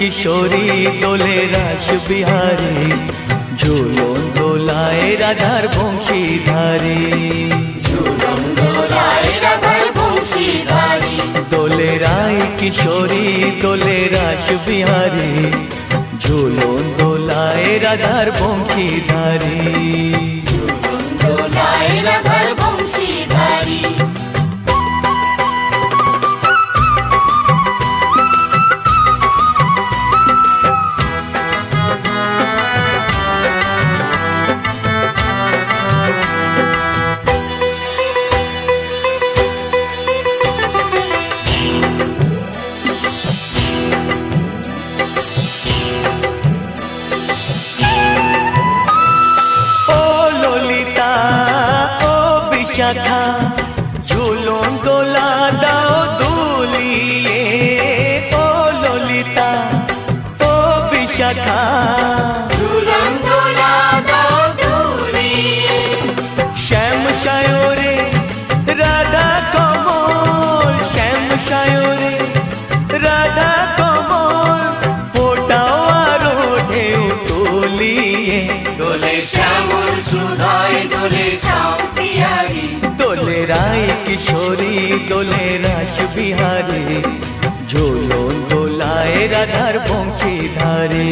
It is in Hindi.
किशोरी दोले रास बिहारी झूलन दोलाए राधार बंशीधारी दोले राय किशोरी दोले रास बिहारी झूलन दोलाए राधार बंशीधारी शाखा झूलन दोला दाओ दुलिए ओ ललिता ओ विशाखा झूलन दोला दाओ दुलिए श्याम सायोरे राधा कमल श्याम सायोरे राधा कमल फोटाओ आरो ढेउ तुलिए दोले श्यामल सुधाय दोले श्याम दोले राय किशोरी दोले रास बिहारी झूलन दोलाए राधार बंशीधारी।